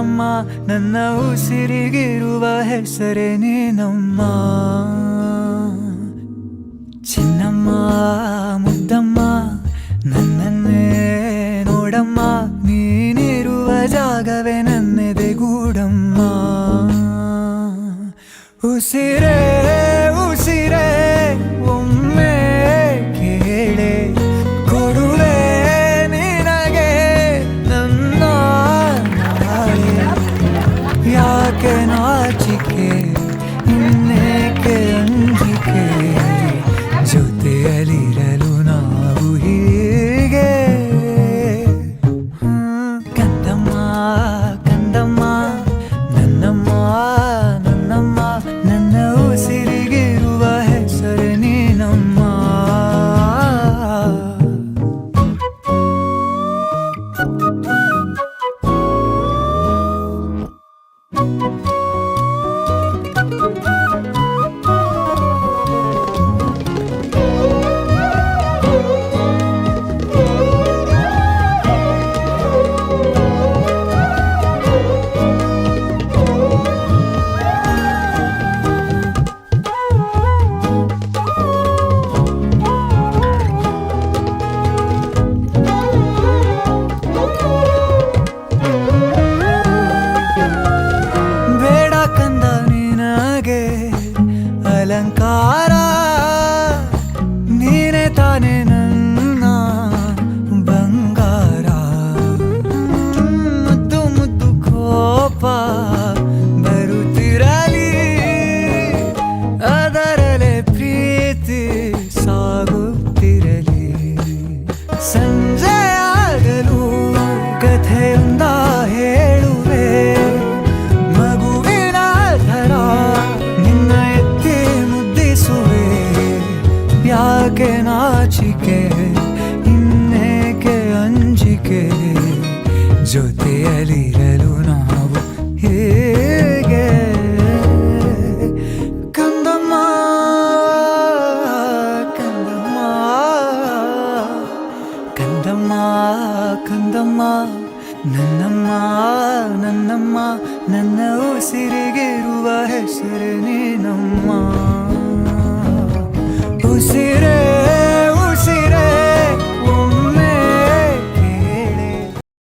ಕಂದಮ್ಮ ನನ್ನ ಉಸಿರಿಗಿರುವ ಹೆಸರೇ ನೀನಮ್ಮ. ಚಿನ್ನಮ್ಮ ಮುದ್ದಮ್ಮ ನನ್ನನ್ನೇ ನೋಡಮ್ಮ, ನೀನಿರುವ ಜಾಗವೇ ನನ್ನೆದೆಗೂಡಮ್ಮ. ಉಸಿರೇ ಉಸಿರೇ ಒಮ್ಮೆ ಕೇಳೆ ಕೊಡುವೆ ನಿನಗೆ ನನ್ನ ನಾಳೆ. ಯಾಕೆ ನಾಚಿಕೆ ಇನ್ನೇಕೆ ಅಂಜಿಕೆ, ಜೊತೆಯಲ್ಲಿರಲು ನಾವು ಹೀಗೆ. ಕಂದಮ್ಮ ಕಂದಮ್ಮ ನನ್ನಮ್ಮ ನನ್ನಮ್ಮ ನನ್ನ ಉಸಿರಿಗಿರುವ ಹೆಸರು ನೀನಮ್ಮ. ಅಲಂಕಾರ ನೀನೆ ತಾನೆ ನನ್ನ ಬಂಗಾರ. ಮುದ್ದು ಮುದ್ದು ಕೋಪ ಬರುತ್ತಿರಲಿ, ಅದರಲ್ಲೇ ಪ್ರೀತಿ ಸಾಗುತ್ತಿರಲಿ. ಸಂಜೆ ಆಗಲು ಕಥೆಯೊಂದ ಹೇಳುವೆ, ಮಗುವಿನ ಥರ ನಿನ್ನ ಎತ್ತಿ ಮುದ್ದಿಸುವೆ. ಯಾಕೆ ನಾಚಿಕೆ ಇನ್ನೇಕೆ ಅಂಜಿಕೆ, ಜೊತೆಯಲ್ಲಿರಲು ನಾವು ಹೇಗೆ. ಕಂದಮ್ಮ ಕಂದಮ್ಮ ಕಂದಮ್ಮ ಕಂದಮ್ಮ ನನ್ನಮ್ಮ ನನ್ನಮ್ಮ ನನ್ನ ಉಸಿರಿಗಿರುವ ಹೆಸರು ನೀನಮ್ಮ.